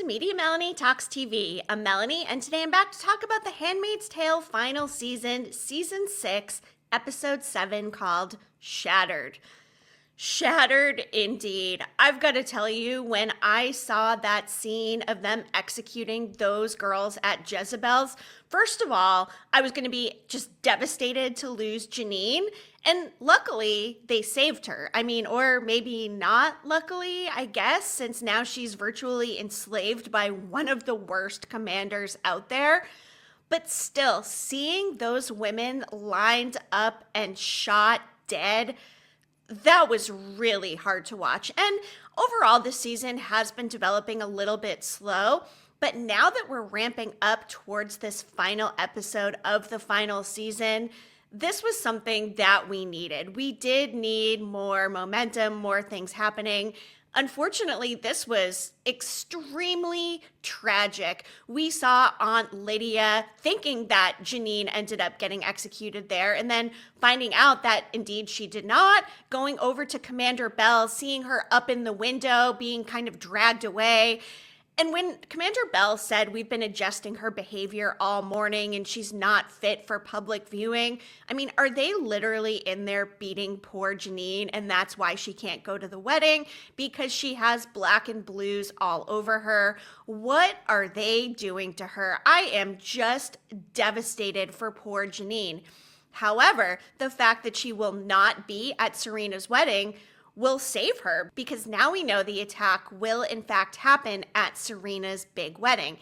Media Melanie Talks TV. I'm Melanie, and today I'm back to talk about The Handmaid's Tale final season, season 6, episode 7, called Shattered. Shattered indeed. I've got to tell you, when I saw that scene of them executing those girls at Jezebel's, first of all, I was going to be just devastated to lose Janine. And luckily, they saved her. I mean, or maybe not luckily, I guess, since now she's virtually enslaved by one of the worst commanders out there. But still, seeing those women lined up and shot dead, that was really hard to watch. And overall, this season has been developing a little bit slow. But now that we're ramping up towards this final episode of the final season, this was something that we needed. We did need more momentum, more things happening. Unfortunately, this was extremely tragic. We saw Aunt Lydia thinking that Janine ended up getting executed there, and then finding out that indeed she did not, going over to Commander Bell, seeing her up in the window, being kind of dragged away. And when Commander Bell said we've been adjusting her behavior all morning and she's not fit for public viewing, I mean, are they literally in there beating poor Janine and that's why she can't go to the wedding? Because she has black and blues all over her? What are they doing to her? I am just devastated for poor Janine. However, the fact that she will not be at Serena's wedding will save her, because now we know the attack will in fact happen at Serena's big wedding.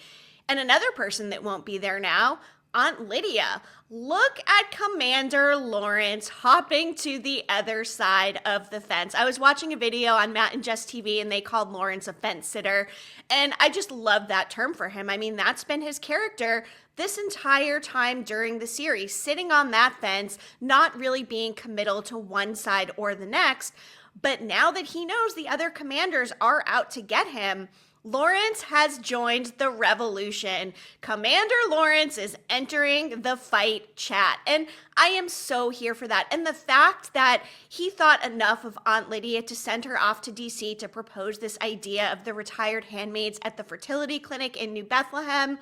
And another person that won't be there now, Aunt Lydia. Look at Commander Lawrence hopping to the other side of the fence. I was watching a video on Matt and Jess TV and they called Lawrence a fence sitter. And I just love that term for him. I mean, that's been his character this entire time during the series, sitting on that fence, not really being committal to one side or the next. But now that he knows the other commanders are out to get him, Lawrence has joined the revolution. Commander Lawrence is entering the fight chat. And I am so here for that. And the fact that he thought enough of Aunt Lydia to send her off to DC to propose this idea of the retired handmaids at the fertility clinic in New Bethlehem,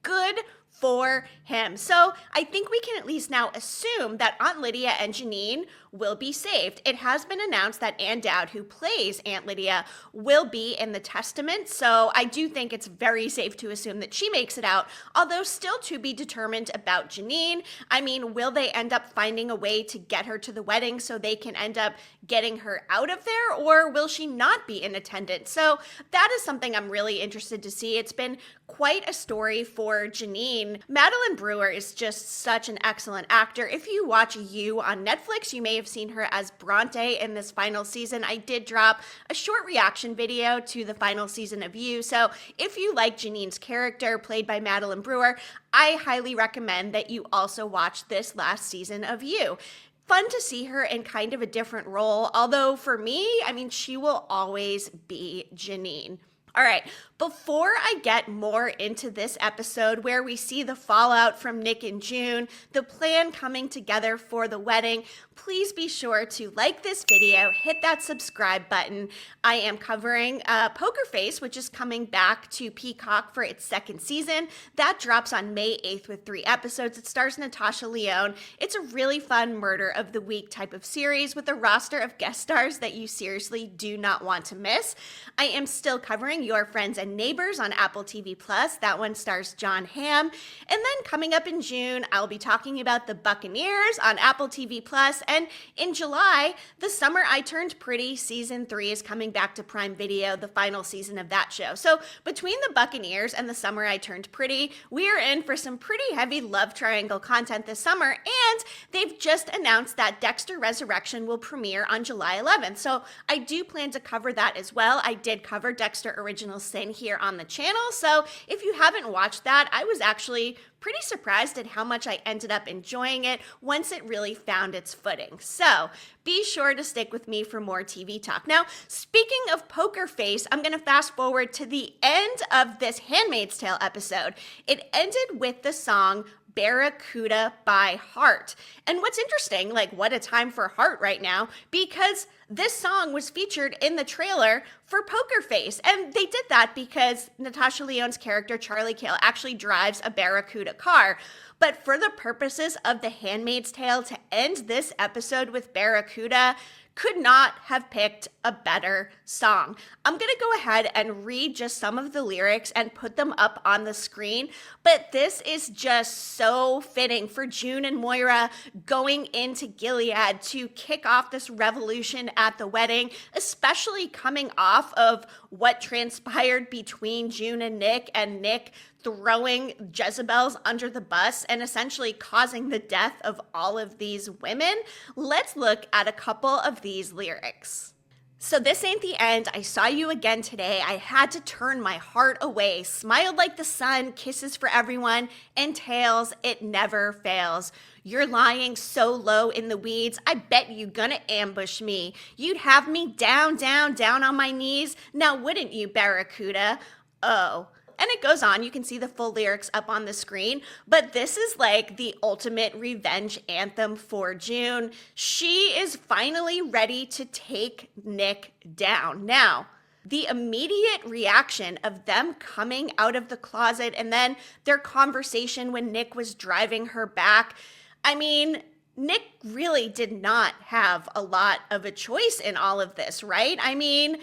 good for him. So I think we can at least now assume that Aunt Lydia and Janine will be saved. It has been announced that Ann Dowd, who plays Aunt Lydia, will be in the testament. So I do think it's very safe to assume that she makes it out, although still to be determined about Janine. I mean, will they end up finding a way to get her to the wedding so they can end up getting her out of there, or will she not be in attendance? So that is something I'm really interested to see. It's been quite a story for Janine. Madeline Brewer is just such an excellent actor. If you watch You on Netflix, you may have seen her as Bronte in this final season. I did drop a short reaction video to the final season of You. So if you like Janine's character played by Madeline Brewer, I highly recommend that you also watch this last season of You. Fun to see her in kind of a different role, although for me, I mean, she will always be Janine. All right, before I get more into this episode where we see the fallout from Nick and June, the plan coming together for the wedding, please be sure to like this video, hit that subscribe button. I am covering Poker Face, which is coming back to Peacock for its second season. That drops on May 8th with 3 episodes. It stars Natasha Lyonne. It's a really fun murder of the week type of series with a roster of guest stars that you seriously do not want to miss. I am still covering Your Friends and Neighbors on Apple TV+. That one stars John Hamm. And then coming up in June, I'll be talking about The Buccaneers on Apple TV+. And in July, The Summer I Turned Pretty Season 3 is coming back to Prime Video, the final season of that show. So between The Buccaneers and The Summer I Turned Pretty, we are in for some pretty heavy love triangle content this summer. And they've just announced that Dexter Resurrection will premiere on July 11th. So I do plan to cover that as well. I did cover Dexter Original Sin here on the channel. So if you haven't watched that, I was actually pretty surprised at how much I ended up enjoying it once it really found its footing. So be sure to stick with me for more TV talk. Now, speaking of Poker Face, I'm going to fast forward to the end of this Handmaid's Tale episode. It ended with the song Barracuda by Heart. And what's interesting, like what a time for Heart right now, because this song was featured in the trailer for Poker Face. And they did that because Natasha Lyonne's character, Charlie Cale, actually drives a Barracuda car. But for the purposes of The Handmaid's Tale, to end this episode with Barracuda, could not have picked a better song. I'm going to go ahead and read just some of the lyrics and put them up on the screen, but this is just so fitting for June and Moira going into Gilead to kick off this revolution at the wedding, especially coming off of what transpired between June and Nick throwing Jezebels under the bus and essentially causing the death of all of these women. Let's look at a couple of these lyrics. So this ain't the end. I saw you again today. I had to turn my heart away. Smiled like the sun, kisses for everyone, and tails, it never fails. You're lying so low in the weeds. I bet you gonna ambush me. You'd have me down on my knees. Now wouldn't you, Barracuda? Oh. And it goes on. You can see the full lyrics up on the screen. But this is like the ultimate revenge anthem for June. She is finally ready to take Nick down. Now, the immediate reaction of them coming out of the closet and then their conversation when Nick was driving her back. I mean, Nick really did not have a lot of a choice in all of this, right? I mean,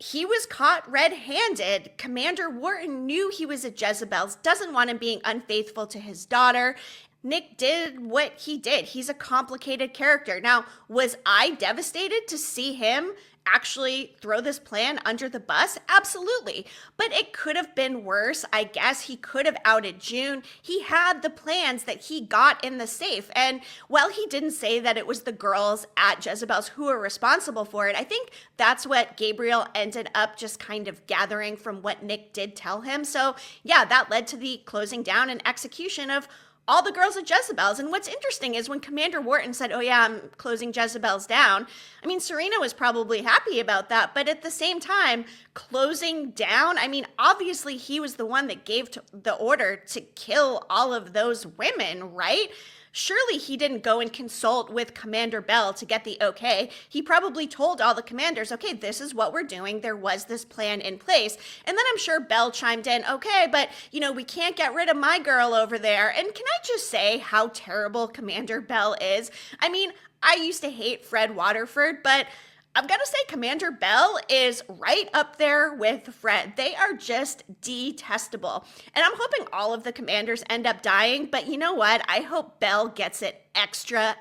he was caught red-handed. Commander Wharton knew he was a Jezebel, doesn't want him being unfaithful to his daughter. Nick did what he did. He's a complicated character. Now, was I devastated to see him actually throw this plan under the bus? Absolutely. But it could have been worse. I guess he could have outed June. He had the plans that he got in the safe. And while he didn't say that it was the girls at Jezebel's who were responsible for it, I think that's what Gabriel ended up just kind of gathering from what Nick did tell him. So yeah, that led to the closing down and execution of all the girls at Jezebel's. And what's interesting is when Commander Wharton said, oh yeah, I'm closing Jezebel's down, I mean, Serena was probably happy about that, but at the same time, closing down, I mean, obviously he was the one that gave the order to kill all of those women, right? Surely he didn't go and consult with Commander Bell to get the okay. He probably told all the commanders, okay, this is what we're doing. There was this plan in place. And then I'm sure Bell chimed in, okay, but, you know, we can't get rid of my girl over there. And can I just say how terrible Commander Bell is? I mean, I used to hate Fred Waterford, but I've got to say Commander Bell is right up there with Fred. They are just detestable. And I'm hoping all of the commanders end up dying, but you know what? I hope Bell gets it extra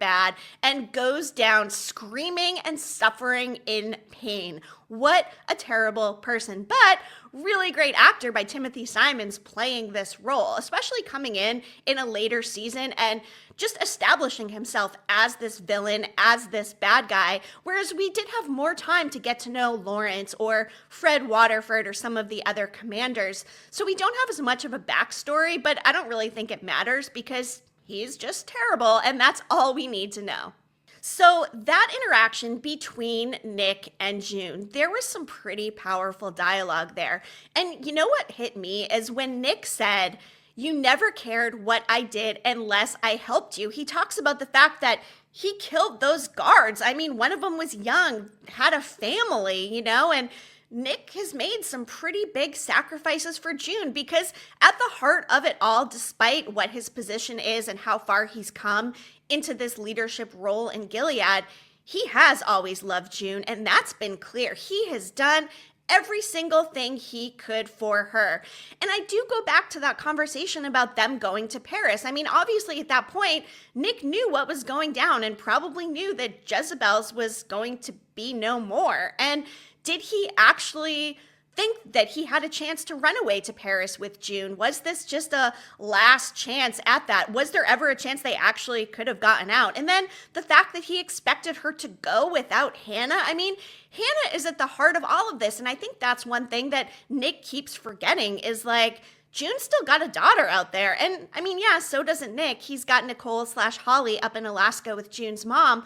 bad and goes down screaming and suffering in pain. What a terrible person. But really great actor by Timothy Simons playing this role, especially coming in a later season and just establishing himself as this villain, as this bad guy, whereas we did have more time to get to know Lawrence or Fred Waterford or some of the other commanders. So we don't have as much of a backstory, but I don't really think it matters because he's just terrible, and that's all we need to know. So that interaction between Nick and June, there was some pretty powerful dialogue there. And you know what hit me is when Nick said, "You never cared what I did unless I helped you." He talks about the fact that he killed those guards. I mean, one of them was young, had a family, you know, and Nick has made some pretty big sacrifices for June because at the heart of it all, despite what his position is and how far he's come into this leadership role in Gilead, he has always loved June, and that's been clear. He has done every single thing he could for her. And I do go back to that conversation about them going to Paris. I mean, obviously at that point, Nick knew what was going down and probably knew that Jezebel's was going to be no more. And did he actually think that he had a chance to run away to Paris with June? Was this just a last chance at that? Was there ever a chance they actually could have gotten out? And then the fact that he expected her to go without Hannah, I mean, Hannah is at the heart of all of this. And I think that's one thing that Nick keeps forgetting is like, June's still got a daughter out there. And I mean, yeah, so doesn't Nick. He's got Nicole/Holly up in Alaska with June's mom.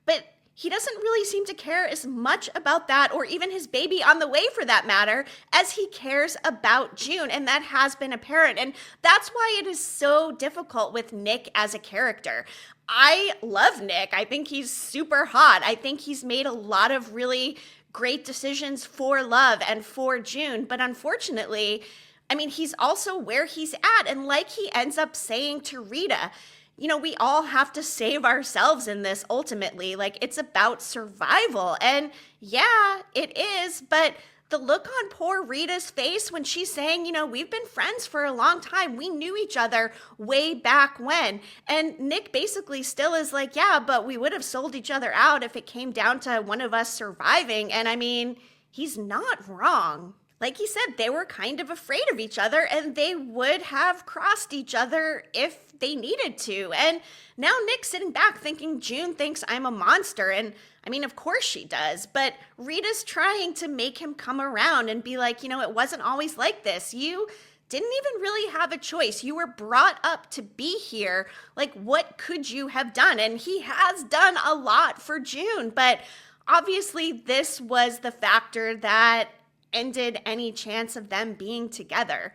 But he doesn't really seem to care as much about that, or even his baby on the way for that matter, as he cares about June. And that has been apparent. And that's why it is so difficult with Nick as a character. I love Nick. I think he's super hot. I think he's made a lot of really great decisions for love and for June. But unfortunately, I mean, he's also where he's at. And like he ends up saying to Rita, you know, we all have to save ourselves in this ultimately. Like, it's about survival. And yeah, it is. But the look on poor Rita's face when she's saying, you know, we've been friends for a long time. We knew each other way back when. And Nick basically still is like, yeah, but we would have sold each other out if it came down to one of us surviving. And I mean, he's not wrong. Like he said, they were kind of afraid of each other and they would have crossed each other if they needed to. And now Nick's sitting back thinking June thinks I'm a monster. And I mean, of course she does. But Rita's trying to make him come around and be like, you know, it wasn't always like this. You didn't even really have a choice. You were brought up to be here. Like, what could you have done? And he has done a lot for June. But obviously, this was the factor that ended any chance of them being together.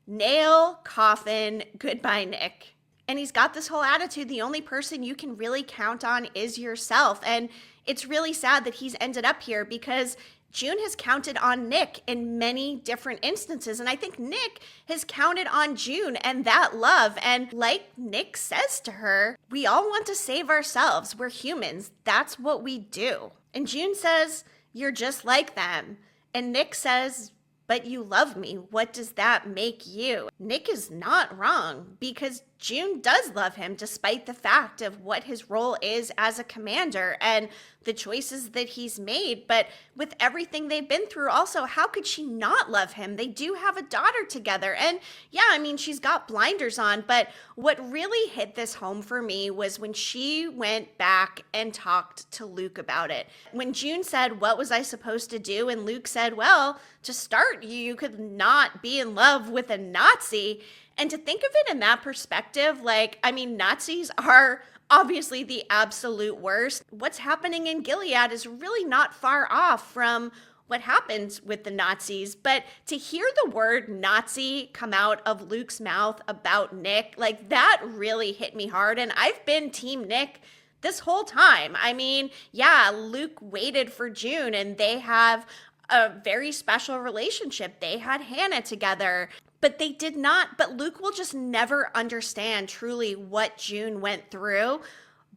Nail, coffin, goodbye, Nick. And he's got this whole attitude, the only person you can really count on is yourself. And it's really sad that he's ended up here because June has counted on Nick in many different instances. And I think Nick has counted on June and that love. And like Nick says to her, we all want to save ourselves. We're humans. That's what we do. And June says, you're just like them. And Nick says, but you love me. What does that make you? Nick is not wrong because June does love him despite the fact of what his role is as a commander and the choices that he's made. But with everything they've been through also, how could she not love him? They do have a daughter together. And yeah, I mean, she's got blinders on. But what really hit this home for me was when she went back and talked to Luke about it. When June said, what was I supposed to do? And Luke said, well, to start, you could not be in love with a Nazi. And to think of it in that perspective, like, I mean, Nazis are obviously the absolute worst. What's happening in Gilead is really not far off from what happens with the Nazis. But to hear the word Nazi come out of Luke's mouth about Nick, like, that really hit me hard. And I've been Team Nick this whole time. I mean, yeah, Luke waited for June and they have a very special relationship. They had Hannah together. But they did not, but Luke will just never understand truly what June went through.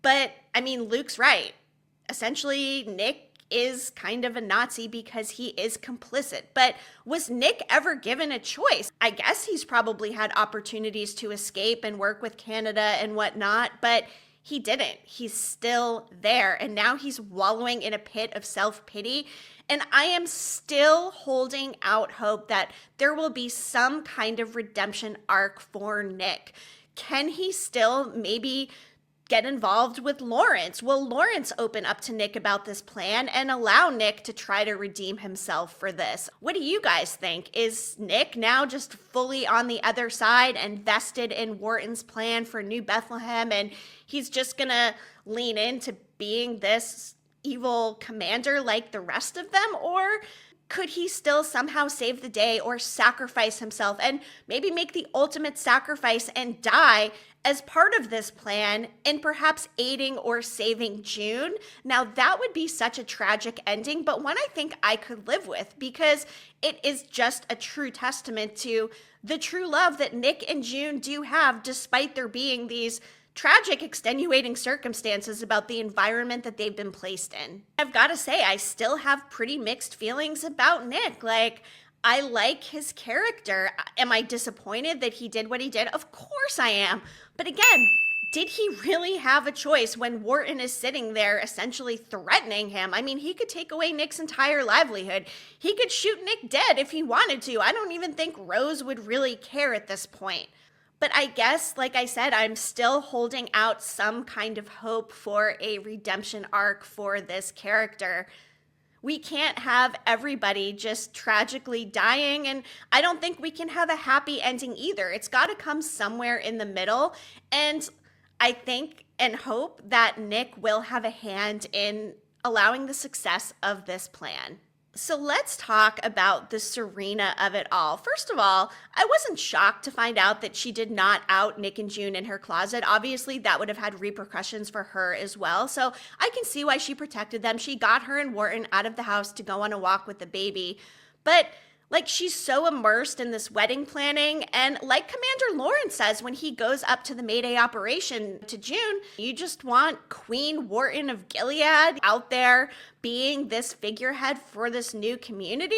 But I mean, Luke's right. Essentially, Nick is kind of a Nazi because he is complicit. But was Nick ever given a choice? I guess he's probably had opportunities to escape and work with Canada and whatnot, but he didn't. He's still there. And now he's wallowing in a pit of self-pity. And I am still holding out hope that there will be some kind of redemption arc for Nick. Can he still maybe get involved with Lawrence? Will Lawrence open up to Nick about this plan and allow Nick to try to redeem himself for this? What do you guys think? Is Nick now just fully on the other side and vested in Wharton's plan for New Bethlehem, and he's just gonna lean into being this evil commander like the rest of them? Or could he still somehow save the day or sacrifice himself and maybe make the ultimate sacrifice and die as part of this plan and perhaps aiding or saving June? Now, that would be such a tragic ending, but one I think I could live with because it is just a true testament to the true love that Nick and June do have, despite there being these tragic, extenuating circumstances about the environment that they've been placed in. I've got to say, I still have pretty mixed feelings about Nick. Like, I like his character. Am I disappointed that he did what he did? Of course I am. But again, did he really have a choice when Wharton is sitting there essentially threatening him? I mean, he could take away Nick's entire livelihood. He could shoot Nick dead if he wanted to. I don't even think Rose would really care at this point. But I guess, like I said, I'm still holding out some kind of hope for a redemption arc for this character. We can't have everybody just tragically dying, and I don't think we can have a happy ending either. It's got to come somewhere in the middle, and I think and hope that Nick will have a hand in allowing the success of this plan. So let's talk about the Serena of it all. First of all, I wasn't shocked to find out that she did not out Nick and June in her closet. Obviously, that would have had repercussions for her as well. So I can see why she protected them. She got her and Wharton out of the house to go on a walk with the baby. But she's so immersed in this wedding planning. And like Commander Lawrence says when he goes up to the Mayday operation to June, you just want Queen Wharton of Gilead out there being this figurehead for this new community.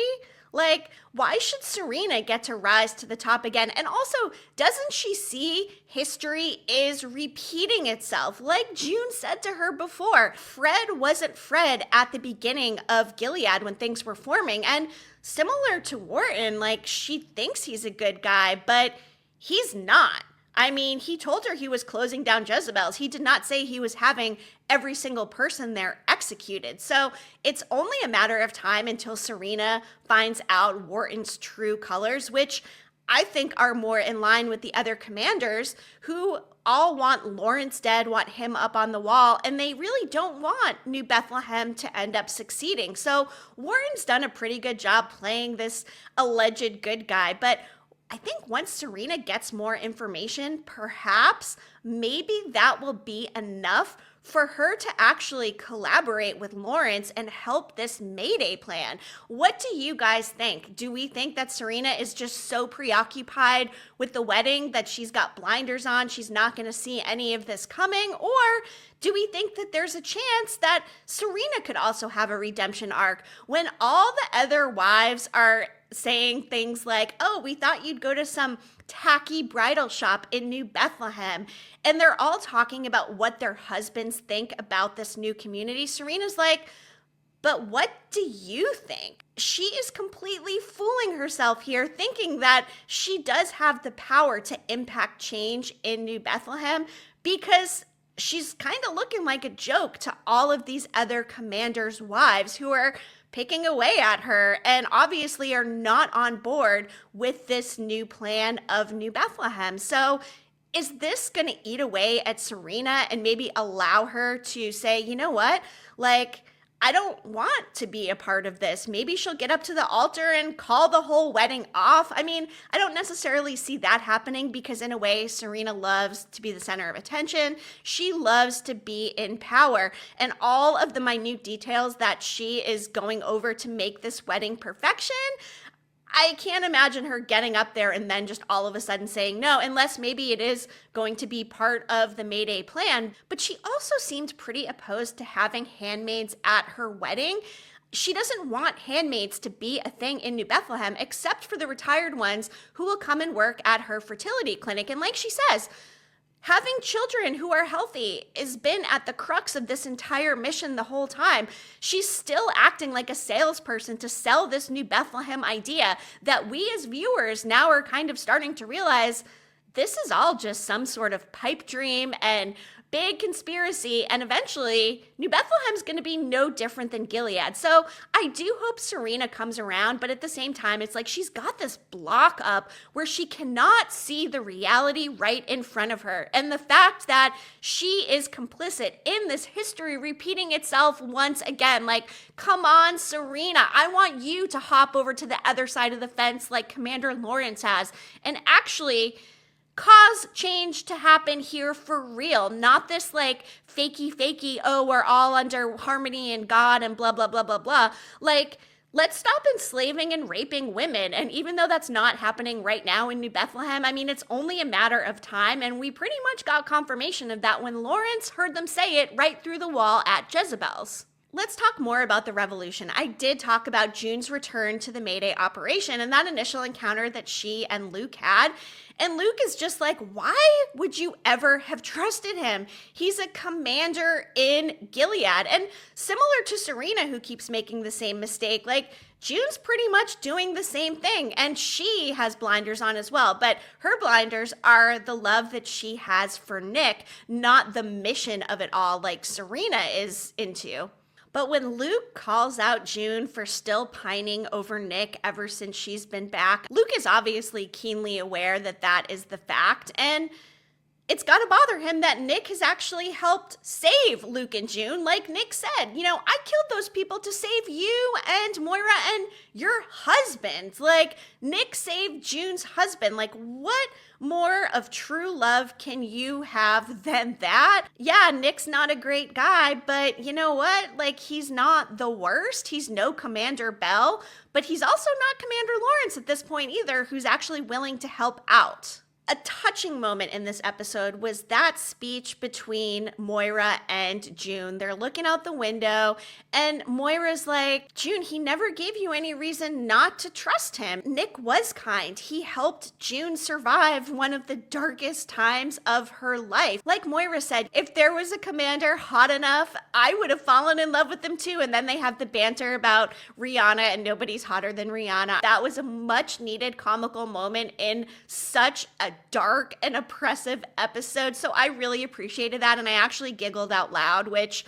Why should Serena get to rise to the top again? And also, doesn't she see history is repeating itself? Like June said to her before, Fred wasn't Fred at the beginning of Gilead when things were forming. And similar to Wharton, she thinks he's a good guy, but he's not. I mean, he told her he was closing down Jezebel's. He did not say he was having every single person there executed. So it's only a matter of time until Serena finds out Wharton's true colors, which I think are more in line with the other commanders who all want Lawrence dead, want him up on the wall, and they really don't want New Bethlehem to end up succeeding. So Wharton's done a pretty good job playing this alleged good guy, but I think once Serena gets more information, perhaps maybe that will be enough for her to actually collaborate with Lawrence and help this Mayday plan. What do you guys think? Do we think that Serena is just so preoccupied with the wedding that she's got blinders on, she's not going to see any of this coming? Or do we think that there's a chance that Serena could also have a redemption arc when all the other wives are saying things like, oh, we thought you'd go to some tacky bridal shop in New Bethlehem, and they're all talking about what their husbands think about this new community? Serena's like, but what do you think? She is completely fooling herself here, thinking that she does have the power to impact change in New Bethlehem because she's kind of looking like a joke to all of these other commanders' wives who are picking away at her and obviously are not on board with this new plan of New Bethlehem. So is this going to eat away at Serena and maybe allow her to say, you know what, I don't want to be a part of this. Maybe she'll get up to the altar and call the whole wedding off. I mean, I don't necessarily see that happening because in a way, Serena loves to be the center of attention. She loves to be in power. And all of the minute details that she is going over to make this wedding perfection, I can't imagine her getting up there and then just all of a sudden saying no, unless maybe it is going to be part of the Mayday plan. But she also seemed pretty opposed to having handmaids at her wedding. She doesn't want handmaids to be a thing in New Bethlehem, except for the retired ones who will come and work at her fertility clinic. And like she says, having children who are healthy has been at the crux of this entire mission the whole time. She's still acting like a salesperson to sell this New Bethlehem idea that we as viewers now are kind of starting to realize this is all just some sort of pipe dream and big conspiracy, and eventually New Bethlehem's going to be no different than Gilead. So I do hope Serena comes around, but at the same time, it's like she's got this block up where she cannot see the reality right in front of her. And the fact that she is complicit in this history repeating itself once again, come on, Serena, I want you to hop over to the other side of the fence like Commander Lawrence has and actually cause change to happen here for real, not this fakey, oh, we're all under harmony and God and blah, blah, blah, blah, blah. Let's stop enslaving and raping women. And even though that's not happening right now in New Bethlehem, I mean, it's only a matter of time. And we pretty much got confirmation of that when Lawrence heard them say it right through the wall at Jezebel's. Let's talk more about the revolution. I did talk about June's return to the Mayday operation and that initial encounter that she and Luke had. And Luke is just like, why would you ever have trusted him? He's a commander in Gilead. And similar to Serena, who keeps making the same mistake, June's pretty much doing the same thing. And she has blinders on as well. But her blinders are the love that she has for Nick, not the mission of it all like Serena is into. But when Luke calls out June for still pining over Nick ever since she's been back, Luke is obviously keenly aware that that is the fact. And it's got to bother him that Nick has actually helped save Luke and June. Like Nick said, I killed those people to save you and Moira and your husband. Like, Nick saved June's husband. Like, what more of true love can you have than that? Yeah, Nick's not a great guy, but you know what? Like, he's not the worst. He's no Commander Bell, but he's also not Commander Lawrence at this point either, who's actually willing to help out. A touching moment in this episode was that speech between Moira and June. They're looking out the window, and Moira's like, June, he never gave you any reason not to trust him. Nick was kind. He helped June survive one of the darkest times of her life. Like Moira said, if there was a commander hot enough, I would have fallen in love with him too. And then they have the banter about Rihanna, and nobody's hotter than Rihanna. That was a much needed comical moment in such a dark and oppressive episode. So I really appreciated that, and I actually giggled out loud, which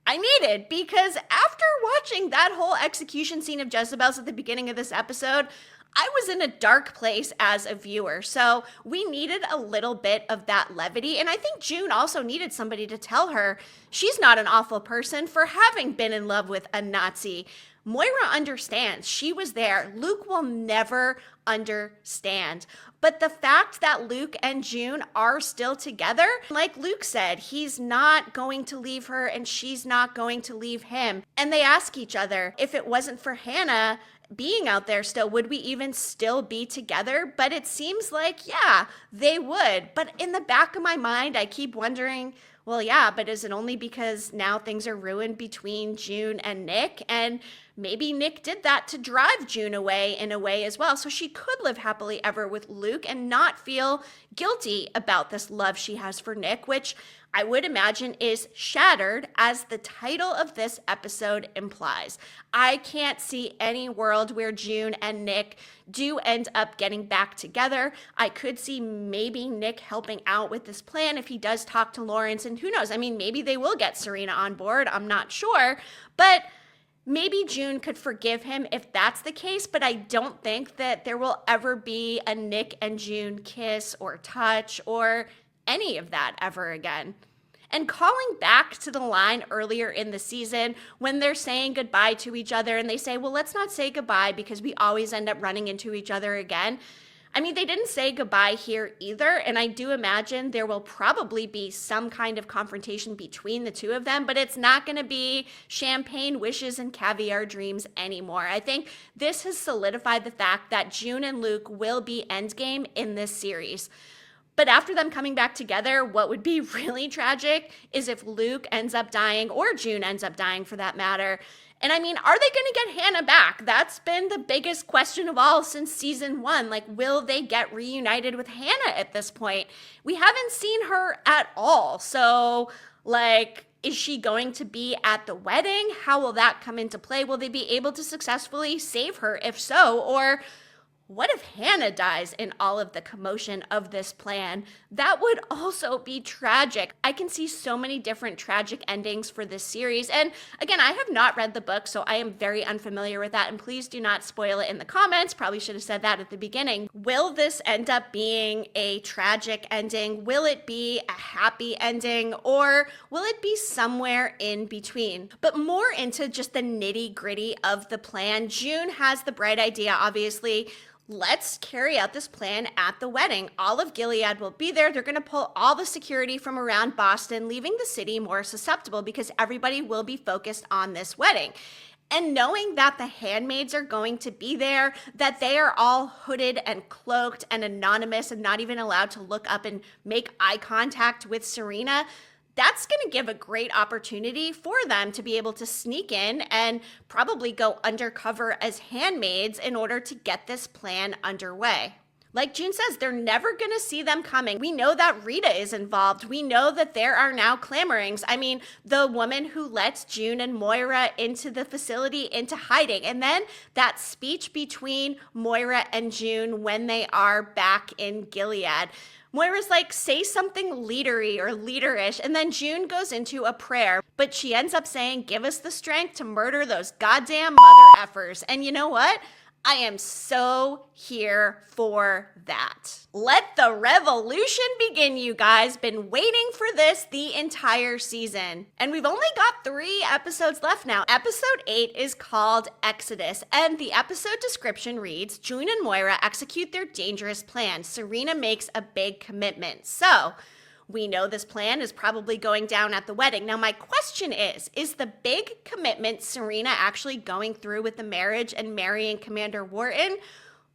I needed, because after watching that whole execution scene of Jezebel's at the beginning of this episode, I was in a dark place as a viewer. So we needed a little bit of that levity. And I think June also needed somebody to tell her she's not an awful person for having been in love with a Nazi. Moira understands. She was there. Luke will never understand. But the fact that Luke and June are still together, like Luke said, he's not going to leave her and she's not going to leave him. And they ask each other, if it wasn't for Hannah being out there still, would we even still be together? But it seems like, yeah, they would. But in the back of my mind, I keep wondering, well, yeah, but is it only because now things are ruined between June and Nick? And maybe Nick did that to drive June away in a way as well, so she could live happily ever with Luke and not feel guilty about this love she has for Nick, which I would imagine is shattered, as the title of this episode implies. I can't see any world where June and Nick do end up getting back together. I could see maybe Nick helping out with this plan if he does talk to Lawrence, and who knows? I mean, maybe they will get Serena on board. I'm not sure, but maybe June could forgive him if that's the case, but I don't think that there will ever be a Nick and June kiss or touch or any of that ever again. And calling back to the line earlier in the season when they're saying goodbye to each other and they say, well, let's not say goodbye because we always end up running into each other again. I mean, they didn't say goodbye here either, and I do imagine there will probably be some kind of confrontation between the two of them, but it's not going to be champagne wishes and caviar dreams anymore. I think this has solidified the fact that June and Luke will be endgame in this series. But after them coming back together, what would be really tragic is if Luke ends up dying, or June ends up dying for that matter. And I mean, are they going to get Hannah back? That's been the biggest question of all since season 1. Like, will they get reunited with Hannah at this point? We haven't seen her at all. So, like, is she going to be at the wedding? How will that come into play? Will they be able to successfully save her? If so, or what if Hannah dies in all of the commotion of this plan? That would also be tragic. I can see so many different tragic endings for this series. And again, I have not read the book, so I am very unfamiliar with that. And please do not spoil it in the comments. Probably should have said that at the beginning. Will this end up being a tragic ending? Will it be a happy ending? Or will it be somewhere in between? But more into just the nitty-gritty of the plan. June has the bright idea, obviously. Let's carry out this plan at the wedding. All of Gilead will be there. They're going to pull all the security from around Boston, leaving the city more susceptible because everybody will be focused on this wedding. And knowing that the handmaids are going to be there, that they are all hooded and cloaked and anonymous and not even allowed to look up and make eye contact with Serena, that's going to give a great opportunity for them to be able to sneak in and probably go undercover as handmaids in order to get this plan underway. Like June says, they're never going to see them coming. We know that Rita is involved. We know that there are now clamorings. I mean, the woman who lets June and Moira into the facility into hiding. And then that speech between Moira and June when they are back in Gilead. Moira's like, say something leadery or leaderish, and then June goes into a prayer, but she ends up saying, give us the strength to murder those goddamn mother effers. And you know what? I am so here for that. Let the revolution begin, you guys. Been waiting for this the entire season. And we've only got 3 episodes left now. Episode 8 is called Exodus, and the episode description reads, June and Moira execute their dangerous plan. Serena makes a big commitment. So, we know this plan is probably going down at the wedding. Now, my question is the big commitment Serena actually going through with the marriage and marrying Commander Wharton?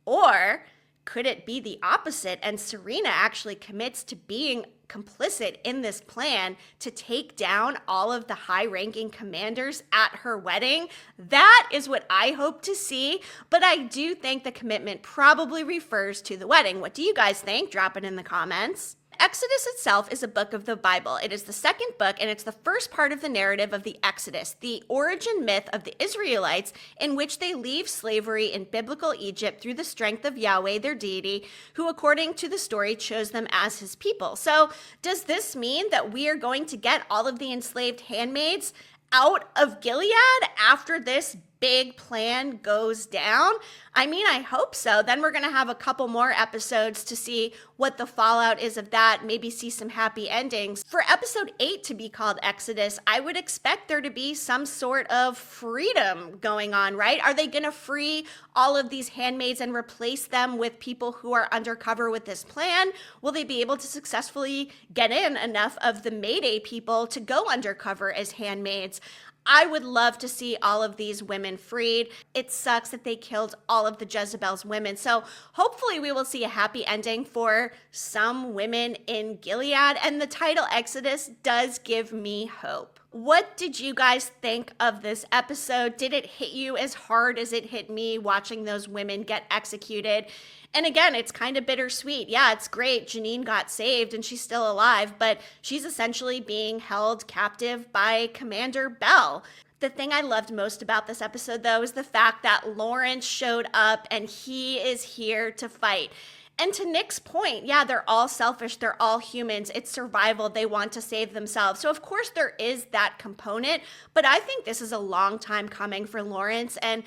Or could it be the opposite and Serena actually commits to being complicit in this plan to take down all of the high-ranking commanders at her wedding? That is what I hope to see, but I do think the commitment probably refers to the wedding. What do you guys think? Drop it in the comments. Exodus itself is a book of the Bible. It is the second book, and it's the first part of the narrative of the Exodus, the origin myth of the Israelites, in which they leave slavery in biblical Egypt through the strength of Yahweh, their deity, who, according to the story, chose them as his people. So, does this mean that we are going to get all of the enslaved handmaids out of Gilead after this big plan goes down? I mean, I hope so. Then we're going to have a couple more episodes to see what the fallout is of that, maybe see some happy endings. For episode 8 to be called Exodus, I would expect there to be some sort of freedom going on, right? Are they going to free all of these handmaids and replace them with people who are undercover with this plan? Will they be able to successfully get in enough of the Mayday people to go undercover as handmaids? I would love to see all of these women freed. It sucks that they killed all of the Jezebel's women. So hopefully we will see a happy ending for some women in Gilead. And the title Exodus does give me hope. What did you guys think of this episode? Did it hit you as hard as it hit me watching those women get executed? And again, it's kind of bittersweet. Yeah, it's great. Janine got saved and she's still alive, but she's essentially being held captive by Commander Bell. The thing I loved most about this episode, though, is the fact that Lawrence showed up and he is here to fight. And to Nick's point, yeah, they're all selfish. They're all humans. It's survival. They want to save themselves. So, of course, there is that component. But I think this is a long time coming for Lawrence. And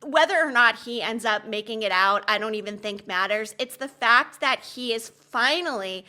whether or not he ends up making it out, I don't even think matters. It's the fact that he is finally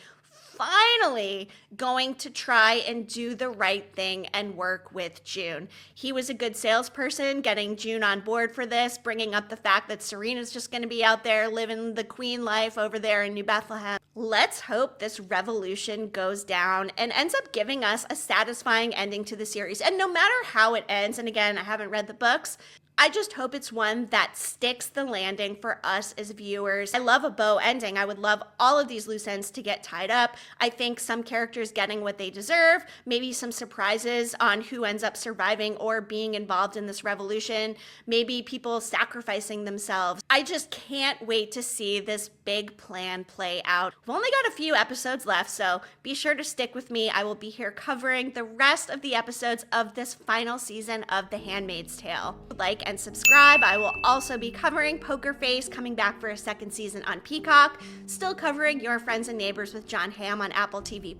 going to try and do the right thing and work with June. He was a good salesperson, getting June on board for this, bringing up the fact that Serena's just going to be out there living the queen life over there in New Bethlehem. Let's hope this revolution goes down and ends up giving us a satisfying ending to the series. And no matter how it ends, and again, I haven't read the books, I just hope it's one that sticks the landing for us as viewers. I love a bow ending. I would love all of these loose ends to get tied up. I think some characters getting what they deserve, maybe some surprises on who ends up surviving or being involved in this revolution, maybe people sacrificing themselves. I just can't wait to see this big plan play out. We've only got a few episodes left, so be sure to stick with me. I will be here covering the rest of the episodes of this final season of The Handmaid's Tale. Like and subscribe. I will also be covering Poker Face, coming back for a second season on Peacock, still covering Your Friends and Neighbors with John Hamm on Apple TV+.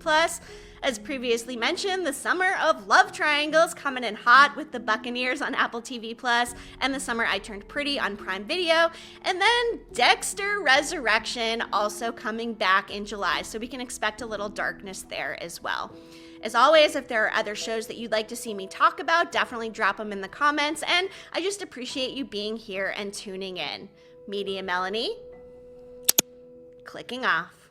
As previously mentioned, the Summer of Love Triangles coming in hot with The Buccaneers on Apple TV+, and The Summer I Turned Pretty on Prime Video, and then Dexter Resurrection also coming back in July, so we can expect a little darkness there as well. As always, if there are other shows that you'd like to see me talk about, definitely drop them in the comments, and I just appreciate you being here and tuning in. Media Melanie, clicking off.